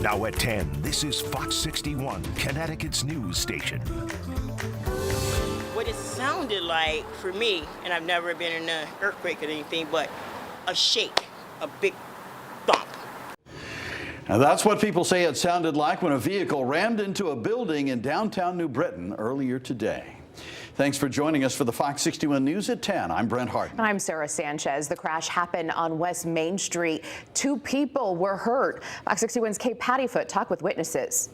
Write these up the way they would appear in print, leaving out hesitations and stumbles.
Now at 10, this is Fox 61, Connecticut's news station. What it sounded like for me, and I've never been in an earthquake or anything, but a shake, a big thump. And that's what people say it sounded like when a vehicle rammed into a building in downtown New Britain earlier today. Thanks for joining us for the Fox 61 News at 10. I'm Brent Hart. And I'm Sarah Sanchez. The crash happened on West Main Street. 2 people were hurt. Fox 61's Kate Pattyfoot talked with witnesses.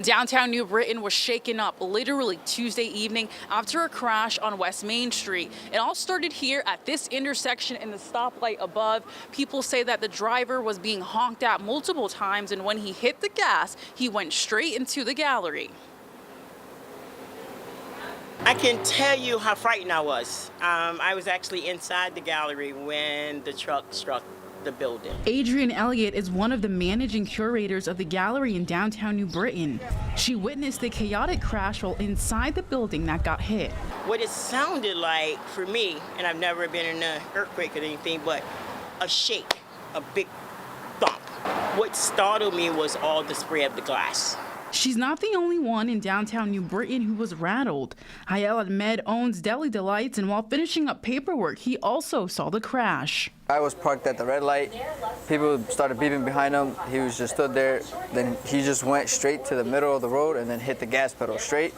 Downtown New Britain was shaken up literally Tuesday evening after a crash on West Main Street. It all started here at this intersection in the stoplight above. People say that the driver was being honked at multiple times, and when he hit the gas, he went straight into the gallery. I can tell you how frightened I was. I was actually inside the gallery when the truck struck the building. Adrienne Elliott is one of the managing curators of the gallery in downtown New Britain. She witnessed the chaotic crash while inside the building that got hit. What it sounded like for me, and I've never been in an earthquake or anything, but a shake, a big thump. What startled me was all the spray of the glass. She's not the only one in downtown New Britain who was rattled. Hayel Ahmed owns Deli Delights, and while finishing up paperwork, he also saw the crash. I was parked at the red light. People started beeping behind him. He was just stood there. Then he just went straight to the middle of the road and then hit the gas pedal straight.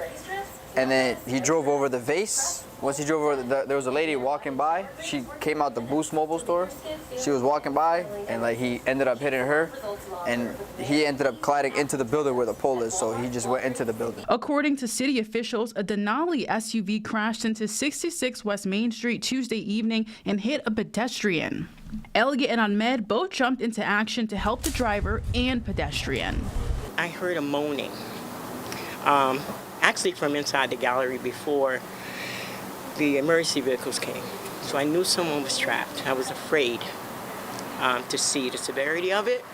And then he drove over the vase. Once he drove over, there was a lady walking by. She came out the Boost mobile store. She was walking by, and he ended up hitting her, and he ended up colliding into the building where the pole is, so he just went into the building. According to city officials, a Denali SUV crashed into 66 West Main Street Tuesday evening and hit a pedestrian. Elliott and Ahmed both jumped into action to help the driver and pedestrian. I heard a moaning, actually from inside the gallery before the emergency vehicles came. So I knew someone was trapped. I was afraid to see the severity of it.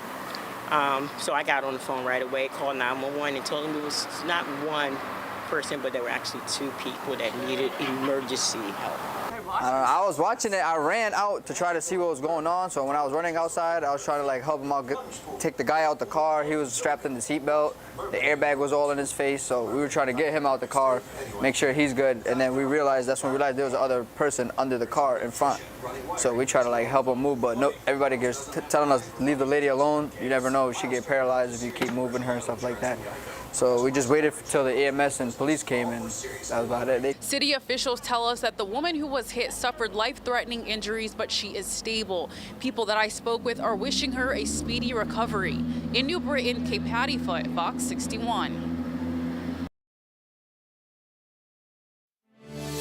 So I got on the phone right away, called 911 and told them it was not one person, but there were actually 2 people that needed emergency help. I was watching it. I ran out to try to see what was going on. So when I was running outside, I was trying to help him out, take the guy out the car. He was strapped in the seatbelt. The airbag was all in his face. So we were trying to get him out the car, make sure he's good. And then that's when we realized there was another person under the car in front. So we tried to help him move, but no, everybody gets telling us, leave the lady alone. You never know, she get paralyzed if you keep moving her and stuff like that. So we just waited till the EMS and police came, and that was about it. City officials tell us that the woman who was hit suffered life-threatening injuries, but she is stable. People that I spoke with are wishing her a speedy recovery. In New Britain, Kate Pattyfoot, Fox 61.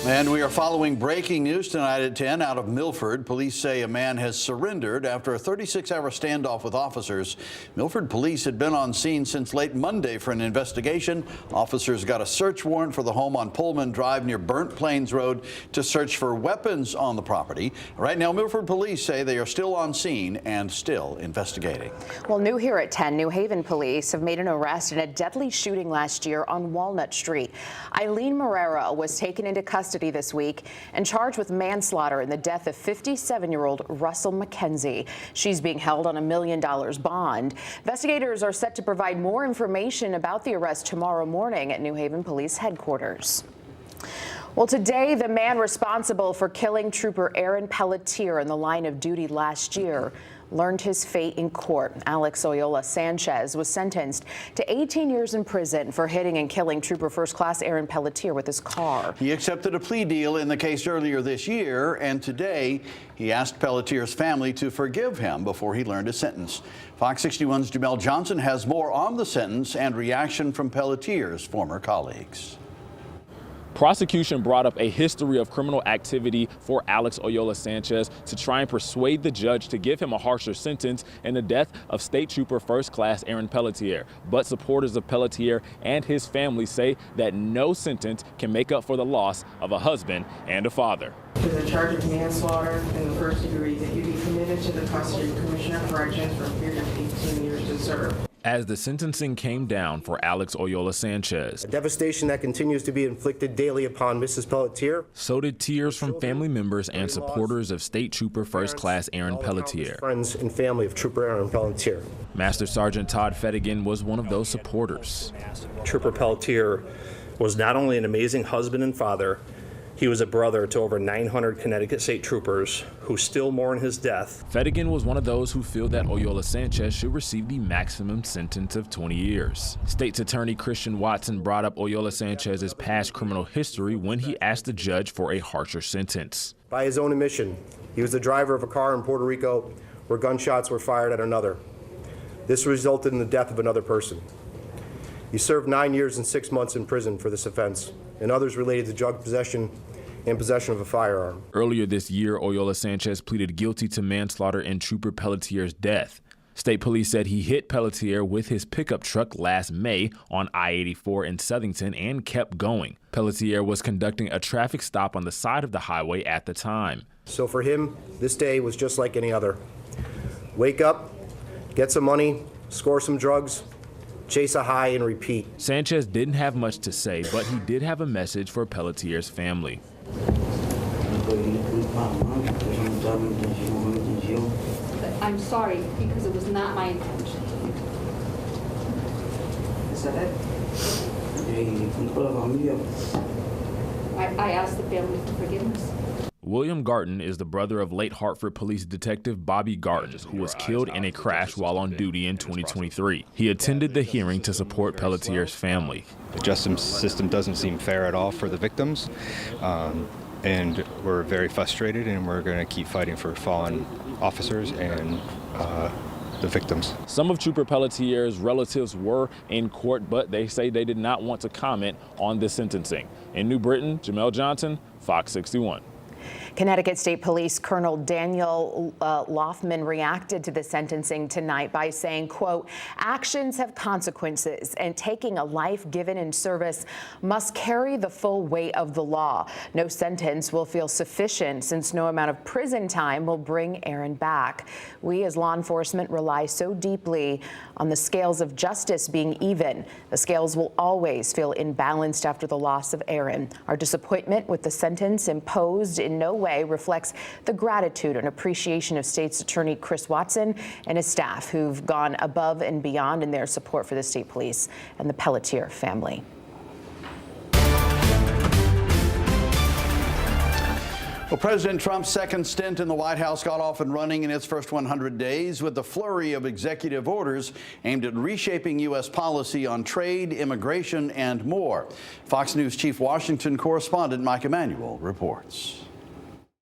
And we are following breaking news tonight at 10 out of Milford. Police say a man has surrendered after a 36-hour standoff with officers. Milford police had been on scene since late Monday for an investigation. Officers got a search warrant for the home on Pullman Drive near Burnt Plains Road to search for weapons on the property. Right now, Milford police say they are still on scene and still investigating. Well, new here at 10, New Haven police have made an arrest in a deadly shooting last year on Walnut Street. Eileen Marrera was taken into custody this week and charged with manslaughter in the death of 57-year-old Russell McKenzie. She's being held on $1 million bond. Investigators are set to provide more information about the arrest tomorrow morning at New Haven Police Headquarters. Well, today, the man responsible for killing Trooper Aaron Pelier in the line of duty last year learned his fate in court. Alex Oyola Sanchez was sentenced to 18 years in prison for hitting and killing Trooper First Class Aaron Pelier with his car. He accepted a plea deal in the case earlier this year, and today he asked Pelletier's family to forgive him before he learned his sentence. Fox 61's Jamel Johnson has more on the sentence and reaction from Pelletier's former colleagues. Prosecution brought up a history of criminal activity for Alex Oyola Sanchez to try and persuade the judge to give him a harsher sentence in the death of State Trooper First Class Aaron Pelier. But supporters of Pelier and his family say that no sentence can make up for the loss of a husband and a father. To the charge of manslaughter in the first degree, that you be committed to the custody of Commissioner of Corrections for a period of 18 years to serve. as the sentencing came down for Alex Oyola Sanchez. A devastation that continues to be inflicted daily upon Mrs. Pelletier. So did tears from family members and supporters of State Trooper First Class Aaron Pelier. Friends and family of Trooper Aaron Pelletier. Master Sergeant Todd Fettigan was one of those supporters. Trooper Pelletier was not only an amazing husband and father, he was a brother to over 900 Connecticut State Troopers who still mourn his death. Fettigan was one of those who feel that Oyola Sanchez should receive the maximum sentence of 20 years. State's Attorney Christian Watson brought up Oyola Sanchez's past criminal history when he asked the judge for a harsher sentence. By his own admission, he was the driver of a car in Puerto Rico where gunshots were fired at another. This resulted in the death of another person. He served 9 years and 6 months in prison for this offense, and others related to drug possession and possession of a firearm. Earlier this year, Oyola Sanchez pleaded guilty to manslaughter in Trooper Pelletier's death. State police said he hit Pelletier with his pickup truck last May on I-84 in Southington and kept going. Pelletier was conducting a traffic stop on the side of the highway at the time. So for him, this day was just like any other. Wake up, get some money, score some drugs, chase a high, and repeat. Sanchez didn't have much to say, but he did have a message for Pelletier's family. I'm sorry because it was not my intention. I asked the family for forgiveness. William Garton is the brother of late Hartford Police Detective Bobby Garton, who was killed in a crash while on duty in 2023. He attended the hearing to support Pelletier's family. The justice system doesn't seem fair at all for the victims, and we're very frustrated, and we're going to keep fighting for fallen officers and the victims. Some of Trooper Pelletier's relatives were in court, but they say they did not want to comment on the sentencing. In New Britain, Jamel Johnson, Fox 61. Connecticut State Police Colonel Daniel Loffman reacted to the sentencing tonight by saying, quote, actions have consequences and taking a life given in service must carry the full weight of the law. No sentence will feel sufficient since no amount of prison time will bring Aaron back. We as law enforcement rely so deeply on the scales of justice being even. The scales will always feel imbalanced after the loss of Aaron. Our disappointment with the sentence imposed in no way reflects the gratitude and appreciation of State's Attorney Chris Watson and his staff who've gone above and beyond in their support for the state police and the Pelletier family. Well, President Trump's second stint in the White House got off and running in its first 100 days with a flurry of executive orders aimed at reshaping U.S. policy on trade, immigration, and more. Fox News Chief Washington correspondent Mike Emanuel reports.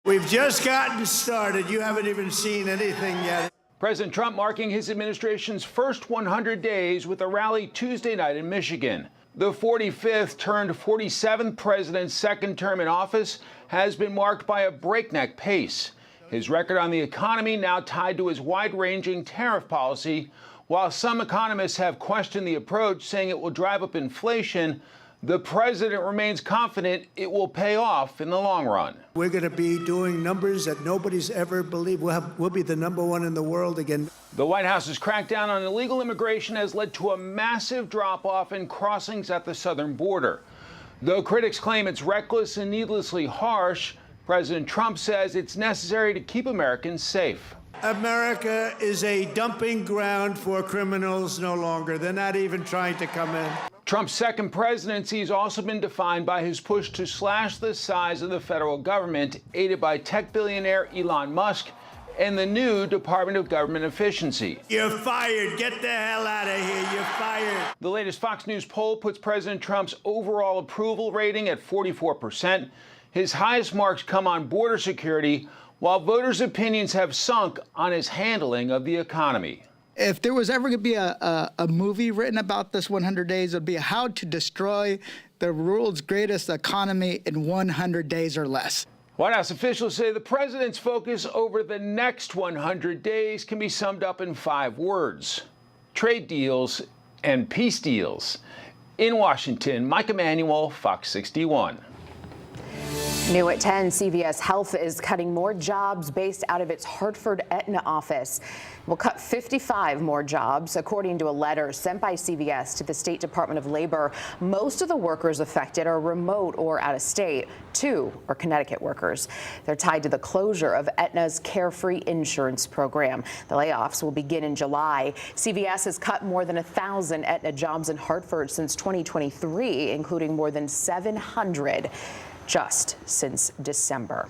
We've just gotten started. You haven't even seen anything yet. President Trump marking his administration's first 100 days with a rally Tuesday night in Michigan. The 45th turned 47th president's second term in office has been marked by a breakneck pace. His record on the economy now tied to his wide-ranging tariff policy. While some economists have questioned the approach, saying it will drive up inflation, the president remains confident it will pay off in the long run. We're going to be doing numbers that nobody's ever believed. We'll be the #1 in the world again. The White House's crackdown on illegal immigration has led to a massive drop-off in crossings at the southern border. Though critics claim it's reckless and needlessly harsh, President Trump says it's necessary to keep Americans safe. America is a dumping ground for criminals no longer. They're not even trying to come in. Trump's second presidency has also been defined by his push to slash the size of the federal government, aided by tech billionaire Elon Musk and the new Department of Government Efficiency. You're fired. Get the hell out of here. You're fired. The latest Fox News poll puts President Trump's overall approval rating at 44%. His highest marks come on border security, while voters' opinions have sunk on his handling of the economy. If there was ever going to be a movie written about this 100 days, it would be how to destroy the world's greatest economy in 100 days or less. White House officials say the president's focus over the next 100 days can be summed up in 5 words: trade deals and peace deals. In Washington, Mike Emanuel, Fox 61. New at 10, CVS Health is cutting more jobs based out of its Hartford Aetna office. Will cut 55 more jobs, according to a letter sent by CVS to the State Department of Labor. Most of the workers affected are remote or out of state. 2 are Connecticut workers. They're tied to the closure of Aetna's Carefree insurance program. The layoffs will begin in July. CVS has cut more than 1,000 Aetna jobs in Hartford since 2023, including more than 700 just since December.